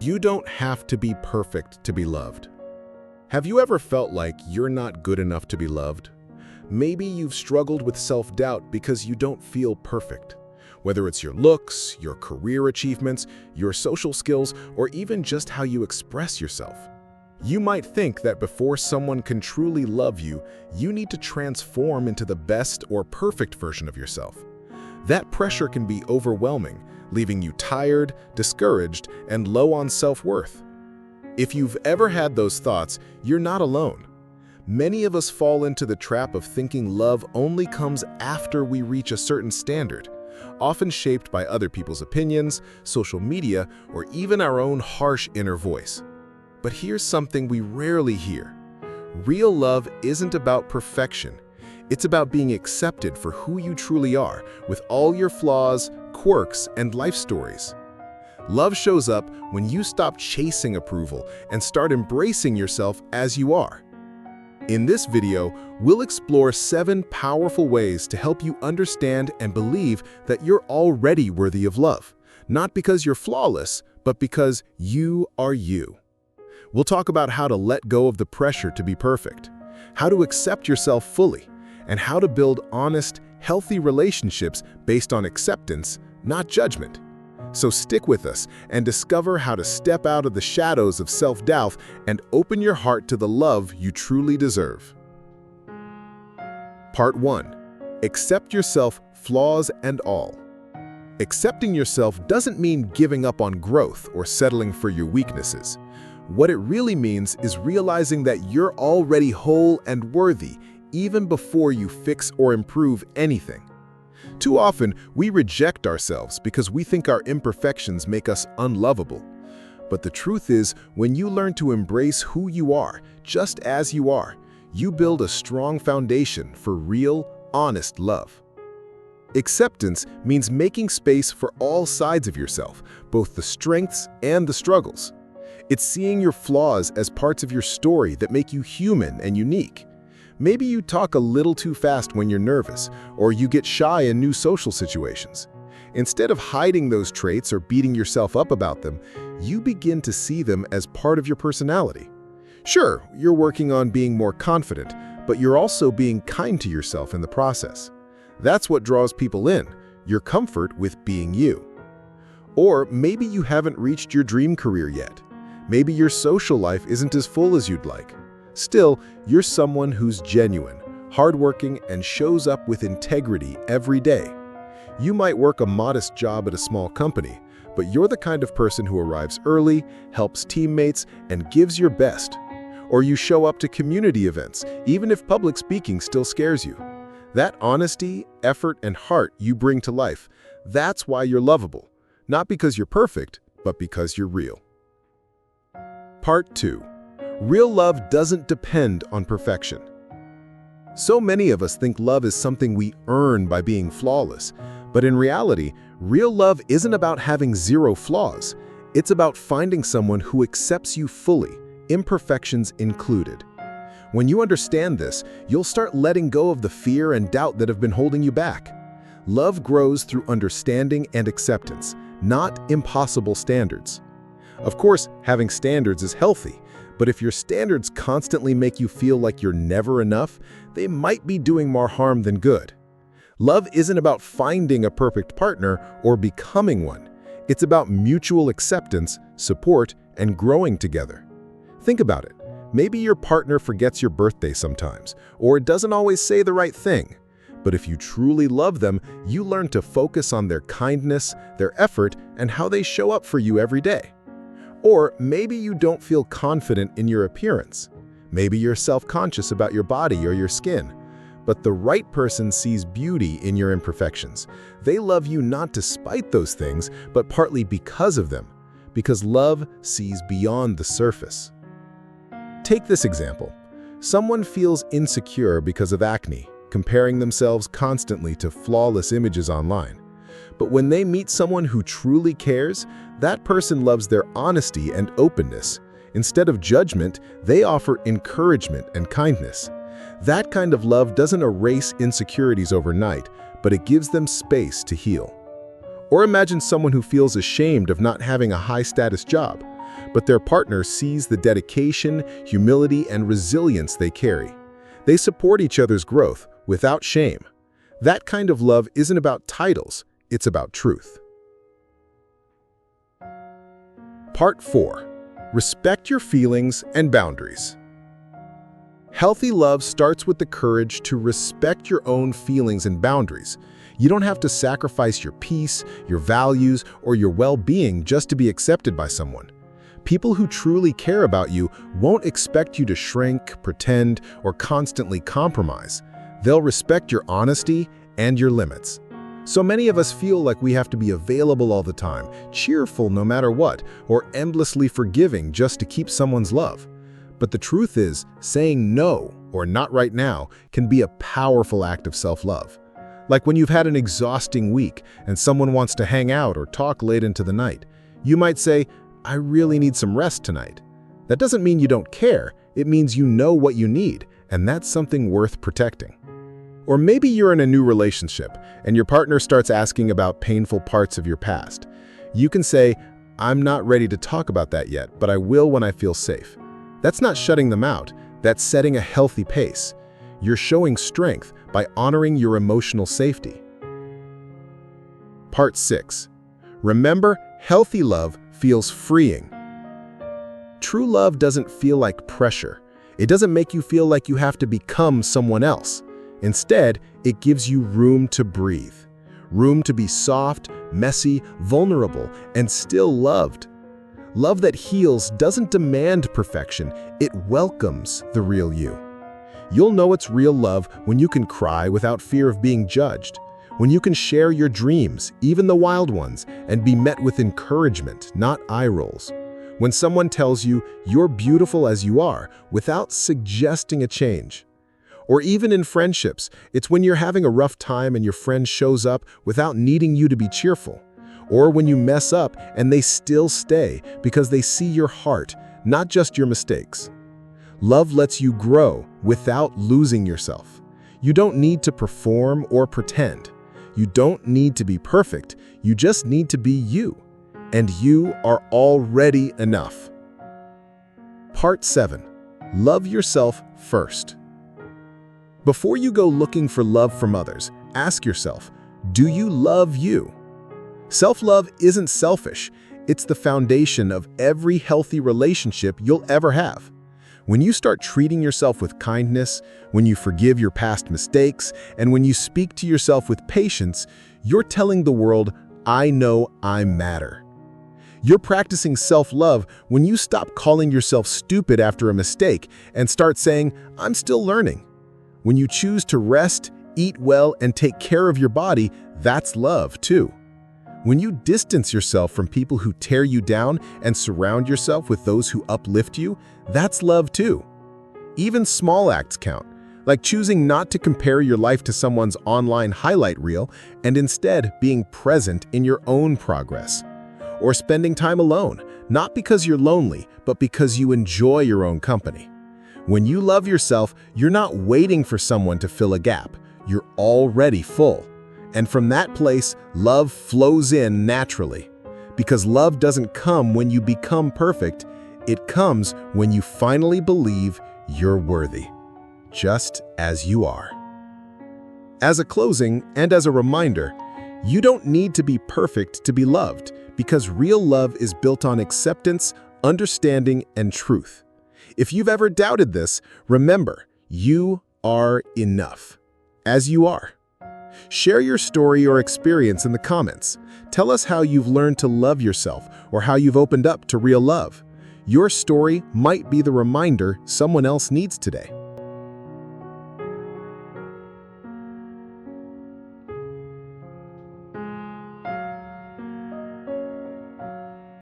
You don't have to be perfect to be loved. Have you ever felt like you're not good enough to be loved? Maybe you've struggled with self-doubt because you don't feel perfect. Whether it's your looks, your career achievements, your social skills, or even just how you express yourself. You might think that before someone can truly love you, you need to transform into the best or perfect version of yourself. That pressure can be overwhelming, leaving you tired, discouraged, and low on self-worth. If you've ever had those thoughts, you're not alone. Many of us fall into the trap of thinking love only comes after we reach a certain standard, often shaped by other people's opinions, social media, or even our own harsh inner voice. But here's something we rarely hear. Real love isn't about perfection. It's about being accepted for who you truly are, with all your flaws, quirks, and life stories. Love shows up when you stop chasing approval and start embracing yourself as you are. In this video, we'll explore 7 powerful ways to help you understand and believe that you're already worthy of love, not because you're flawless, but because you are you. We'll talk about how to let go of the pressure to be perfect, how to accept yourself fully, and how to build honest, healthy relationships based on acceptance, not judgment. So stick with us and discover how to step out of the shadows of self-doubt and open your heart to the love you truly deserve. Part 1. Accept yourself, flaws and all. Accepting yourself doesn't mean giving up on growth or settling for your weaknesses. What it really means is realizing that you're already whole and worthy even before you fix or improve anything. Too often, we reject ourselves because we think our imperfections make us unlovable. But the truth is, when you learn to embrace who you are, just as you are, you build a strong foundation for real, honest love. Acceptance means making space for all sides of yourself, both the strengths and the struggles. It's seeing your flaws as parts of your story that make you human and unique. Maybe you talk a little too fast when you're nervous, or you get shy in new social situations. Instead of hiding those traits or beating yourself up about them, you begin to see them as part of your personality. Sure, you're working on being more confident, but you're also being kind to yourself in the process. That's what draws people in, your comfort with being you. Or maybe you haven't reached your dream career yet. Maybe your social life isn't as full as you'd like. Still, you're someone who's genuine, hardworking, and shows up with integrity every day. You might work a modest job at a small company, but you're the kind of person who arrives early, helps teammates, and gives your best. Or you show up to community events, even if public speaking still scares you. That honesty, effort, and heart you bring to life, that's why you're lovable. Not because you're perfect, but because you're real. Part 2. Real love doesn't depend on perfection. So many of us think love is something we earn by being flawless, but in reality, real love isn't about having 0 flaws. It's about finding someone who accepts you fully, imperfections included. When you understand this, you'll start letting go of the fear and doubt that have been holding you back. Love grows through understanding and acceptance, not impossible standards. Of course, having standards is healthy, but if your standards constantly make you feel like you're never enough, they might be doing more harm than good. Love isn't about finding a perfect partner or becoming one. It's about mutual acceptance, support, and growing together. Think about it. Maybe your partner forgets your birthday sometimes, or doesn't always say the right thing. But if you truly love them, you learn to focus on their kindness, their effort, and how they show up for you every day. Or maybe you don't feel confident in your appearance. Maybe you're self-conscious about your body or your skin. But the right person sees beauty in your imperfections. They love you not despite those things, but partly because of them. Because love sees beyond the surface. Take this example. Someone feels insecure because of acne, comparing themselves constantly to flawless images online. But when they meet someone who truly cares, that person loves their honesty and openness. Instead of judgment, they offer encouragement and kindness. That kind of love doesn't erase insecurities overnight, but it gives them space to heal. Or imagine someone who feels ashamed of not having a high-status job. but their partner sees the dedication, humility, and resilience they carry. They support each other's growth without shame. That kind of love isn't about titles, it's about truth. Part 4. Respect your feelings and boundaries. Healthy love starts with the courage to respect your own feelings and boundaries. You don't have to sacrifice your peace, your values, or your well-being just to be accepted by someone. People who truly care about you won't expect you to shrink, pretend, or constantly compromise. They'll respect your honesty and your limits. So many of us feel like we have to be available all the time, cheerful no matter what, or endlessly forgiving just to keep someone's love. But the truth is, saying no, or not right now, can be a powerful act of self-love. Like when you've had an exhausting week and someone wants to hang out or talk late into the night. You might say, "I really need some rest tonight." That doesn't mean you don't care, it means you know what you need, and that's something worth protecting. Or maybe you're in a new relationship and your partner starts asking about painful parts of your past. You can say, "I'm not ready to talk about that yet, but I will when I feel safe." That's not shutting them out, that's setting a healthy pace. You're showing strength by honoring your emotional safety. Part 6. Remember, healthy love feels freeing. True love doesn't feel like pressure. It doesn't make you feel like you have to become someone else. Instead, it gives you room to breathe. Room to be soft, messy, vulnerable, and still loved. Love that heals doesn't demand perfection, it welcomes the real you. You'll know it's real love when you can cry without fear of being judged, when you can share your dreams, even the wild ones, and be met with encouragement, not eye rolls. When someone tells you you're beautiful as you are without suggesting a change. Or even in friendships, it's when you're having a rough time and your friend shows up without needing you to be cheerful. Or when you mess up and they still stay because they see your heart, not just your mistakes. Love lets you grow without losing yourself. You don't need to perform or pretend. You don't need to be perfect. You just need to be you. And you are already enough. Part 7. Love yourself first. Before you go looking for love from others, ask yourself, do you love you? Self-love isn't selfish. It's the foundation of every healthy relationship you'll ever have. When you start treating yourself with kindness, when you forgive your past mistakes, and when you speak to yourself with patience, you're telling the world, I know I matter. You're practicing self-love when you stop calling yourself stupid after a mistake and start saying, I'm still learning. When you choose to rest, eat well, and take care of your body, that's love too. When you distance yourself from people who tear you down and surround yourself with those who uplift you, that's love too. Even small acts count, like choosing not to compare your life to someone's online highlight reel and instead being present in your own progress. Or spending time alone, not because you're lonely, but because you enjoy your own company. When you love yourself, you're not waiting for someone to fill a gap. You're already full. And from that place, love flows in naturally. Because love doesn't come when you become perfect, it comes when you finally believe you're worthy, just as you are. As a closing and as a reminder, you don't need to be perfect to be loved, because real love is built on acceptance, understanding, and truth. If you've ever doubted this, remember, you are enough, as you are. Share your story or experience in the comments. Tell us how you've learned to love yourself or how you've opened up to real love. Your story might be the reminder someone else needs today.